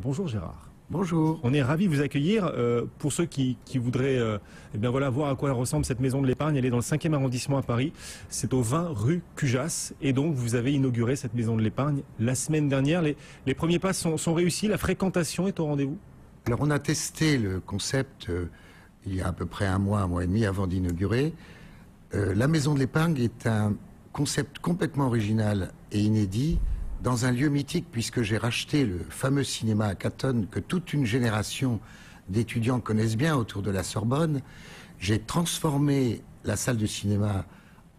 Bonjour Gérard. Bonjour. On est ravis de vous accueillir. Pour ceux qui voudraient voir à quoi ressemble cette maison de l'épargne, elle est dans le 5e arrondissement à Paris. C'est au 20 rue Cujas. Et donc vous avez inauguré cette maison de l'épargne la semaine dernière. Les premiers pas sont réussis, la fréquentation est au rendez-vous? Alors on a testé le concept il y a à peu près un mois et demi avant d'inaugurer. La maison de l'épargne est un concept complètement original et inédit dans un lieu mythique, puisque j'ai racheté le fameux cinéma à Catonne que toute une génération d'étudiants connaissent bien autour de la Sorbonne. J'ai transformé la salle de cinéma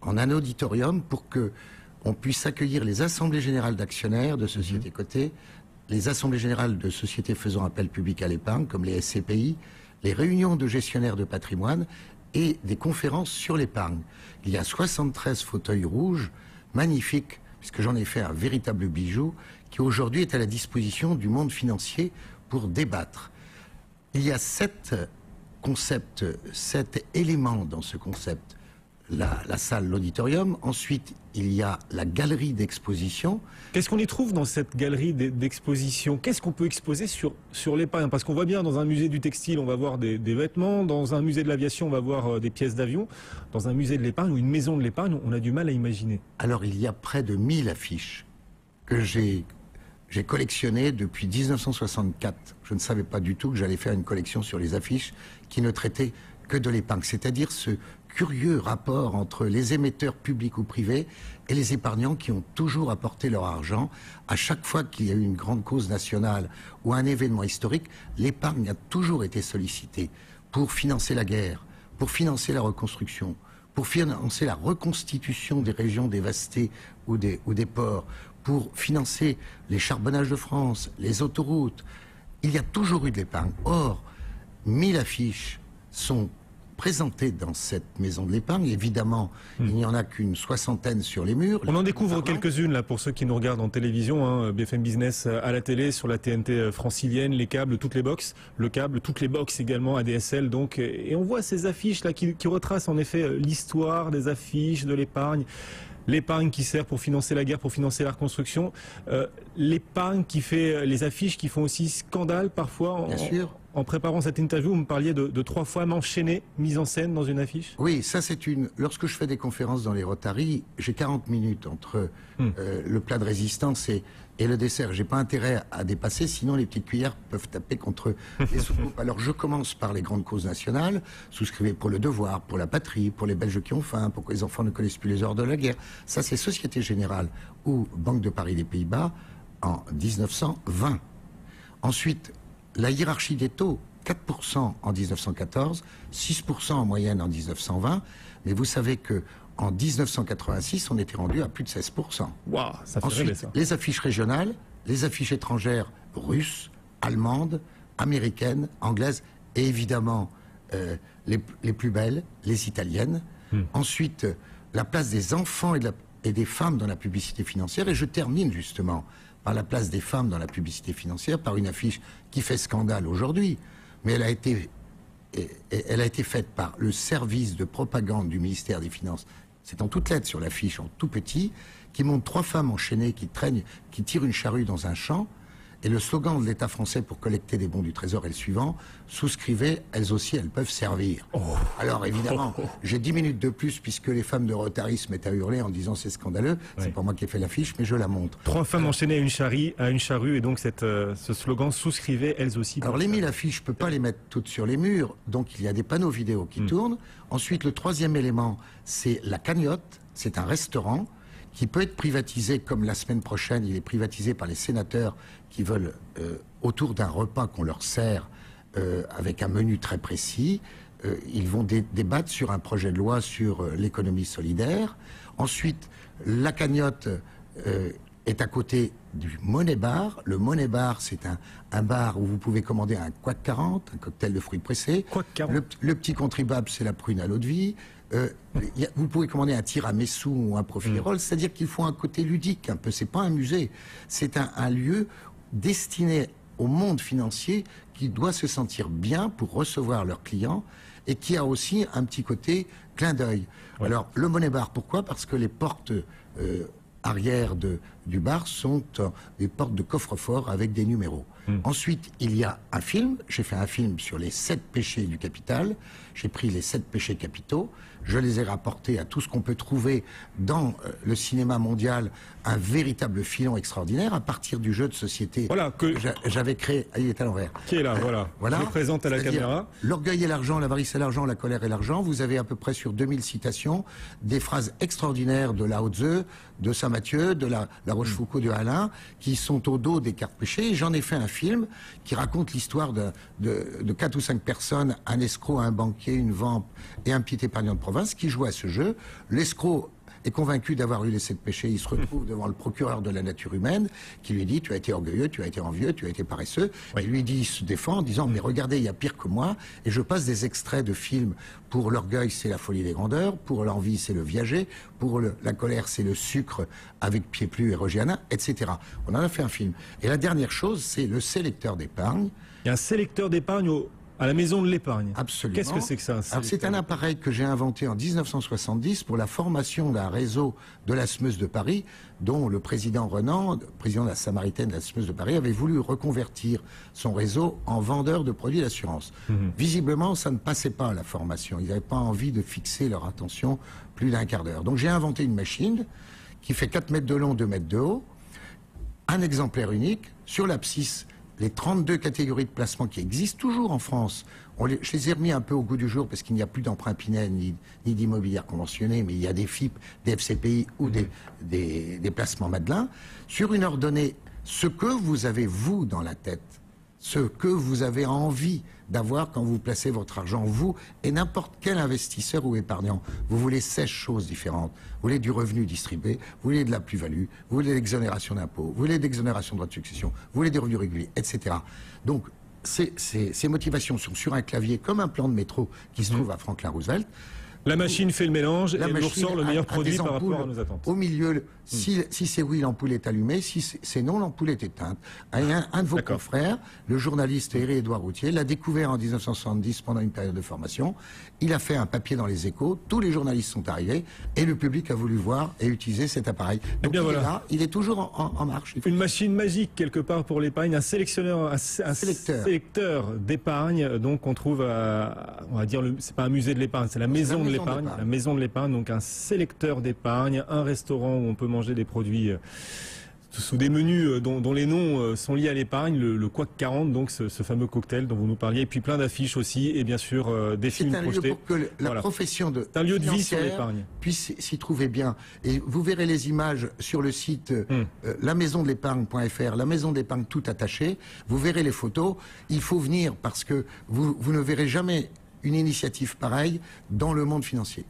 en un auditorium pour que on puisse accueillir les assemblées générales d'actionnaires de sociétés cotées, les assemblées générales de sociétés faisant appel public à l'épargne, comme les SCPI, les réunions de gestionnaires de patrimoine et des conférences sur l'épargne. Il y a 73 fauteuils rouges, magnifiques, puisque j'en ai fait un véritable bijou, qui aujourd'hui est à la disposition du monde financier pour débattre. Il y a 7 concepts, 7 éléments dans ce concept. La salle, l'auditorium. Ensuite, il y a la galerie d'exposition. Qu'est-ce qu'on y trouve dans cette galerie d'exposition? Qu'est-ce qu'on peut exposer sur l'épargne? Parce qu'on voit bien, dans un musée du textile, on va voir des vêtements. Dans un musée de l'aviation, on va voir des pièces d'avion. Dans un musée de l'épargne ou une maison de l'épargne, on a du mal à imaginer. Alors, il y a près de 1000 affiches que j'ai collectionnées depuis 1964. Je ne savais pas du tout que j'allais faire une collection sur les affiches qui ne traitaient que de l'épargne. C'est-à-dire ce curieux rapport entre les émetteurs publics ou privés et les épargnants qui ont toujours apporté leur argent. À chaque fois qu'il y a eu une grande cause nationale ou un événement historique, l'épargne a toujours été sollicitée pour financer la guerre, pour financer la reconstruction, pour financer la reconstitution des régions dévastées ou des ports, pour financer les charbonnages de France, les autoroutes. Il y a toujours eu de l'épargne. Or, 1000 affiches sont présentées dans cette maison de l'épargne. Évidemment, il n'y en a qu'une soixantaine sur les murs. On en découvre quelques-unes là pour ceux qui nous regardent en télévision, BFM Business à la télé, sur la TNT francilienne, les câbles, toutes les boxes, le câble, toutes les boxes également, ADSL donc. Et on voit ces affiches là qui retracent en effet l'histoire des affiches, de l'épargne. L'épargne qui sert pour financer la guerre, pour financer la reconstruction. L'épargne qui fait les affiches qui font aussi scandale parfois. Bien sûr. En préparant cette interview, vous me parliez de 3 femmes enchaînées, mises en scène dans une affiche. Oui, ça c'est une... Lorsque je fais des conférences dans les Rotary, j'ai 40 minutes entre le plat de résistance et le dessert. J'ai pas intérêt à dépasser, sinon les petites cuillères peuvent taper contre les soucoupes. Alors je commence par les grandes causes nationales. Souscrivez pour le devoir, pour la patrie, pour les Belges qui ont faim, pour que les enfants ne connaissent plus les heures de la guerre. Ça c'est Société Générale ou Banque de Paris des Pays-Bas en 1920. Ensuite, la hiérarchie des taux, 4% en 1914, 6% en moyenne en 1920, mais vous savez que en 1986, on était rendu à plus de 16%. Waouh, ça fait rêver, rêver, ça. Les affiches régionales, les affiches étrangères russes, allemandes, américaines, anglaises, et évidemment les plus belles, les italiennes. Ensuite, la place des enfants et des femmes dans la publicité financière, et je termine justement par la place des femmes dans la publicité financière, par une affiche qui fait scandale aujourd'hui, mais elle a été faite par le service de propagande du ministère des Finances. C'est en toutes lettres sur l'affiche, en tout petit, qui montre 3 femmes enchaînées qui tirent une charrue dans un champ. Et le slogan de l'État français pour collecter des bons du Trésor est le suivant: souscrivez, elles aussi, elles peuvent servir. Alors évidemment, j'ai 10 minutes de plus puisque les femmes de Rotary se mettent à hurler en disant c'est scandaleux. C'est pas moi qui ai fait l'affiche, mais je la montre. 3 femmes enchaînées à une charrue et donc ce slogan souscrivez, elles aussi. Alors les 1000 affiches, je peux pas les mettre toutes sur les murs, donc il y a des panneaux vidéo qui tournent. Ensuite, le 3e élément, c'est la cagnotte. C'est un restaurant qui peut être privatisé, comme la semaine prochaine, il est privatisé par les sénateurs qui veulent, autour d'un repas qu'on leur sert, avec un menu très précis, ils vont débattre sur un projet de loi sur l'économie solidaire. Ensuite, la cagnotte est à côté du Money Bar. Le Money Bar, c'est un bar où vous pouvez commander un Quack 40, un cocktail de fruits pressés. Quack 40. Le petit contribuable, c'est la prune à l'eau de vie. Vous pouvez commander un tiramisu ou un profiterole, c'est-à-dire qu'il faut un côté ludique un peu. C'est pas un musée, c'est un lieu destiné au monde financier qui doit se sentir bien pour recevoir leurs clients et qui a aussi un petit côté clin d'œil. Ouais. Alors le Money Bar, pourquoi? Parce que les portes arrière du bar sont des portes de coffre-fort avec des numéros. Ensuite, il y a un film. J'ai fait un film sur les 7 péchés du capital. J'ai pris les 7 péchés capitaux. Je les ai rapportés à tout ce qu'on peut trouver dans le cinéma mondial, un véritable filon extraordinaire à partir du jeu de société. Voilà, que j'avais créé. Il est à l'envers. Qui est là, voilà. Je le présente à la caméra. L'orgueil et l'argent, l'avarice et l'argent, la colère et l'argent. Vous avez à peu près sur 2000 citations des phrases extraordinaires de Lao Tzu, de Saint Matthieu, de la Rochefoucauld, de Alain, qui sont au dos des 4 péchés. J'en ai fait un film qui raconte l'histoire de 4 ou 5 personnes, un escroc, un banquier, une vampe et un petit épargnant de province qui jouent à ce jeu. L'escroc est convaincu d'avoir eu les 7 péchés. Il se retrouve devant le procureur de la nature humaine qui lui dit: tu as été orgueilleux, tu as été envieux, tu as été paresseux. Oui. Et lui dit, il se défend en disant: mais regardez, il y a pire que moi. Et je passe des extraits de films. Pour l'orgueil, c'est la folie des grandeurs. Pour l'envie, c'est le viager. Pour la colère, c'est le sucre avec Pieplu et Roger Hanin, etc. On en a fait un film. Et la dernière chose, c'est le sélecteur d'épargne. Il y a un sélecteur d'épargne à la maison de l'épargne. Absolument. Qu'est-ce que c'est que ça? C'est un appareil que j'ai inventé en 1970 pour la formation d'un réseau de la SMEUS de Paris, dont le président Renan, président de la Samaritaine de la SMEUS de Paris, avait voulu reconvertir son réseau en vendeur de produits d'assurance. Visiblement, ça ne passait pas à la formation. Ils n'avaient pas envie de fixer leur attention plus d'un quart d'heure. Donc j'ai inventé une machine qui fait 4 mètres de long, 2 mètres de haut, un exemplaire unique sur l'abscisse. Les 32 catégories de placements qui existent toujours en France, je les ai remis un peu au goût du jour parce qu'il n'y a plus d'emprunt Pinel ni d'immobilière conventionnée, mais il y a des FIP, des FCPI ou des placements Madelin. Sur une heure donnée, ce que vous avez, vous, dans la tête, ce que vous avez envie d'avoir quand vous placez votre argent, vous et n'importe quel investisseur ou épargnant. Vous voulez 16 choses différentes. Vous voulez du revenu distribué, vous voulez de la plus-value, vous voulez de l'exonération d'impôts, vous voulez de l'exonération de droits de succession, vous voulez des revenus réguliers, etc. Donc, ces motivations sont sur un clavier comme un plan de métro qui se trouve à Franklin Roosevelt. La machine fait le mélange et elle nous ressort le meilleur produit par rapport à nos attentes. Au milieu, si c'est oui, l'ampoule est allumée, si c'est non, l'ampoule est éteinte. Un de vos confrères, le journaliste Édouard Routier, l'a découvert en 1970 pendant une période de formation. Il a fait un papier dans les Échos, tous les journalistes sont arrivés et le public a voulu voir et utiliser cet appareil. Donc il est là, il est toujours en marche. Une machine magique quelque part pour l'épargne, un sélectionneur, un sélecteur d'épargne, donc on trouve on va dire, c'est pas un musée de l'épargne, c'est la maison de l'épargne. La maison de l'épargne, donc un sélecteur d'épargne, un restaurant où on peut manger des produits sous des menus dont les noms sont liés à l'épargne, le Couac 40, donc ce fameux cocktail dont vous nous parliez, et puis plein d'affiches aussi, et bien sûr des films projetés. C'est un lieu pour que la profession un lieu de vie sur l'épargne puisse s'y trouver bien. Et vous verrez les images sur le site lamaisondelépargne.fr, la maison de l'épargne tout attaché. Vous verrez les photos. Il faut venir parce que vous ne verrez jamais une initiative pareille dans le monde financier.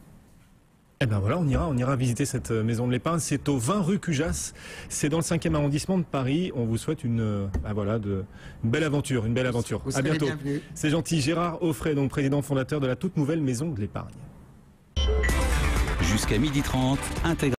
Eh bien voilà, on ira visiter cette maison de l'épargne. C'est au 20 rue Cujas, c'est dans le 5e arrondissement de Paris. On vous souhaite une belle aventure, À bientôt. C'est gentil. Gérard Auffray, donc président fondateur de la toute nouvelle maison de l'épargne. Jusqu'à 12h30,